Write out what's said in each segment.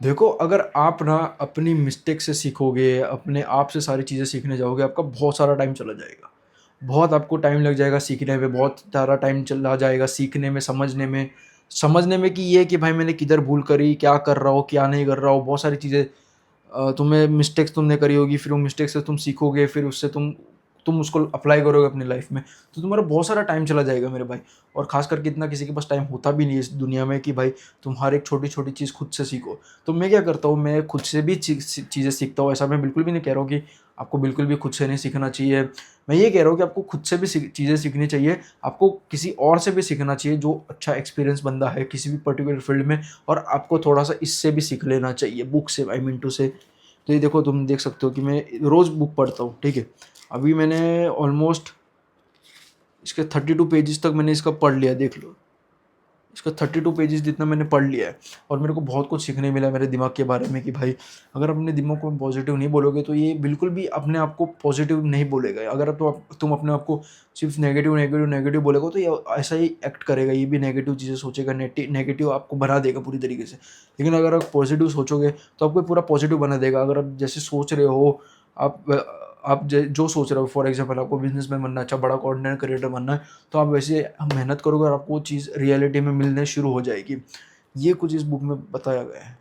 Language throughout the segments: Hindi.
देखो, अगर आप ना अपनी मिस्टेक से सीखोगे, अपने आप से सारी चीज़ें सीखने जाओगे, आपका बहुत सारा टाइम चला जाएगा। बहुत आपको टाइम लग जाएगा सीखने में, बहुत सारा टाइम चला जाएगा सीखने में, समझने में। समझने में कि ये कि भाई मैंने किधर भूल करी, क्या कर रहा हूँ, क्या नहीं कर रहा हूँ, बहुत सारी चीज़ें तुम्हें मिस्टेक्स तुमने करी होगी, फिर वो मिस्टेक से तुम सीखोगे, फिर उससे तुम उसको अप्लाई करोगे अपनी लाइफ में, तो तुम्हारा बहुत सारा टाइम चला जाएगा मेरे भाई। और खास करके इतना किसी के पास टाइम होता भी नहीं है इस दुनिया में कि भाई तुम हर एक छोटी छोटी चीज़ खुद से सीखो। तो मैं क्या करता हूँ, मैं खुद से भी चीज़ें सीखता हूँ। ऐसा मैं बिल्कुल भी नहीं कह रहा हूँ कि आपको बिल्कुल भी खुद से नहीं सीखना चाहिए। मैं ये कह रहा हूँ कि आपको खुद से भी चीज़ें सीखनी चाहिए, आपको किसी और से भी सीखना चाहिए जो अच्छा एक्सपीरियंस बंदा है किसी भी पर्टिकुलर फील्ड में, और आपको थोड़ा सा इससे भी सीख लेना चाहिए, बुक से, आई मीन टू से। तो ये देखो, तुम देख सकते हो कि मैं रोज़ बुक पढ़ता हूँ, ठीक है। अभी मैंने ऑलमोस्ट इसके 32 पेजेस तक मैंने इसका पढ़ लिया, देख लो। इसका 32 पेजेस जितना मैंने पढ़ लिया है, और मेरे को बहुत कुछ सीखने मिला मेरे दिमाग के बारे में कि भाई अगर अपने दिमाग को पॉजिटिव नहीं बोलोगे तो ये बिल्कुल भी अपने आप को पॉजिटिव नहीं बोलेगा। अगर तो तुम अपने आप को सिर्फ नेगेटिव नेगेटिव नेगेटिव बोलेगा तो ये ऐसा ही एक्ट करेगा, ये भी नेगेटिव चीज़ें सोचेगा, नेगेटिव आपको बना देगा पूरी तरीके से। लेकिन अगर आप पॉजिटिव सोचोगे तो आपको पूरा पॉजिटिव बना देगा। अगर आप जैसे सोच रहे हो, आप जो सोच रहे हो, फॉर एग्जाम्पल आपको बिजनेसमैन बनना है, अच्छा बड़ा कंटेंट क्रिएटर बनना है, तो आप वैसे मेहनत करोगे और आपको वो चीज़ रियलिटी में मिलने शुरू हो जाएगी। ये कुछ इस बुक में बताया गया है।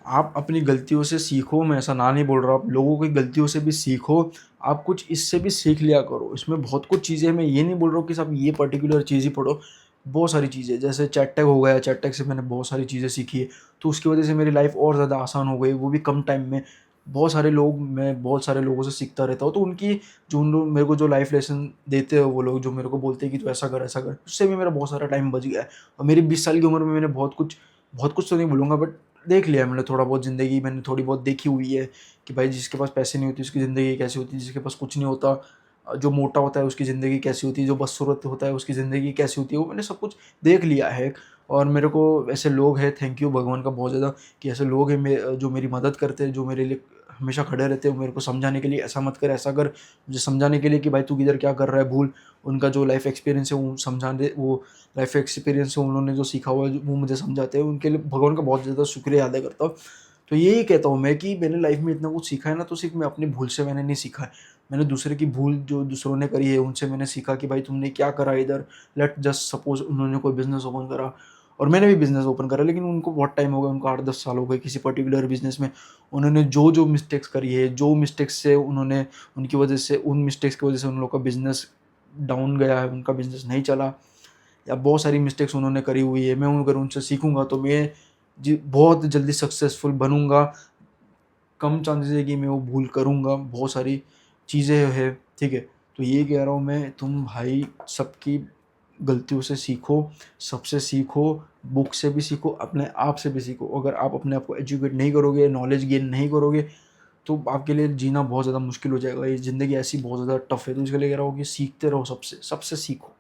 आप अपनी गलतियों से सीखो, मैं ऐसा ना नहीं बोल रहा, आप लोगों की गलतियों से भी सीखो, आप कुछ इससे भी सीख लिया करो। इसमें बहुत कुछ चीज़ें हैं, मैं ये नहीं बोल रहा हूँ कि सब ये पर्टिकुलर चीज़ ही पढ़ो। बहुत सारी चीज़ें, जैसे चैट-टैग हो गया, चैट-टैग से मैंने बहुत सारी चीज़ें सीखी है, तो उसकी वजह से मेरी लाइफ़ और ज़्यादा आसान हो गई, वो भी कम टाइम में। मैं बहुत सारे लोगों से सीखता रहता हूँ, तो उनकी जो उन लोग मेरे को जो लाइफ़ लेसन देते हैं, वो लोग जो मेरे को बोलते हैं कि तू ऐसा कर, उससे भी मेरा बहुत सारा टाइम बच गया है। और मेरी 20 साल की उम्र में मैंने बहुत कुछ तो नहीं बोलूँगा, बट देख लिया मैंने थोड़ा बहुत ज़िंदगी, मैंने थोड़ी बहुत देखी हुई है कि भाई जिसके पास पैसे नहीं होते उसकी ज़िंदगी कैसी होती है, जिसके पास कुछ नहीं होता, जो मोटा होता है उसकी ज़िंदगी कैसी होती है, जो बदसूरत होता है उसकी ज़िंदगी कैसी होती है, वो मैंने सब कुछ देख लिया है। और मेरे को ऐसे लोग हैं, थैंक यू भगवान का बहुत ज़्यादा, कि ऐसे लोग हैं जो मेरी मदद करते हैं, जो मेरे लिए हमेशा खड़े रहते हैं, मेरे को समझाने के लिए ऐसा मत कर, ऐसा कर, मुझे समझाने के लिए कि भाई तू किधर क्या कर रहा है भूल। उनका जो लाइफ़ एक्सपीरियंस है वो समझाने, वो लाइफ एक्सपीरियंस से उन्होंने जो सीखा हुआ है वो मुझे समझाते हैं, उनके लिए भगवान का बहुत ज़्यादा शुक्रिया अदा करता हूँ। तो यही कहता हूँ मैं कि मैंने लाइफ में इतना कुछ सीखा है ना, तो सिर्फ मैं अपनी भूल से मैंने नहीं सीखा है। मैंने दूसरे की भूल जो दूसरों ने करी है उनसे मैंने सीखा कि भाई तुमने क्या करा इधर। लेट जस्ट सपोज उन्होंने कोई बिज़नेस ओपन करा और मैंने भी बिज़नेस ओपन करा, लेकिन उनको बहुत टाइम हो गया, उनको 8-10 साल हो गए किसी पर्टिकुलर बिज़नेस में। उन्होंने जो मिस्टेक्स करी है, जो मिस्टेक्स से उन्होंने, उनकी वजह से, उन मिस्टेक्स की वजह से उन लोगों का बिज़नेस डाउन गया है, उनका बिज़नेस नहीं चला, या बहुत सारी मिस्टेक्स उन्होंने करी हुई है। मैं अगर उनसे सीखूँगा तो मैं जी बहुत जल्दी सक्सेसफुल बनूँगा। कम चांसेस है कि मैं वो भूल करूँगा, बहुत सारी चीज़ें हैं, ठीक है? तो ये कह रहा हूँ मैं, तुम भाई सबकी गलतियों से सीखो, सबसे सीखो, बुक से भी सीखो, अपने आप से भी सीखो। अगर आप अपने आप को एजुकेट नहीं करोगे, नॉलेज गेन नहीं करोगे, तो आपके लिए जीना बहुत ज़्यादा मुश्किल हो जाएगा। ये ज़िंदगी ऐसी बहुत ज़्यादा टफ़ है, तो इसके लिए कह रहा हूँ कि सीखते रहो सबसे, सबसे सीखो।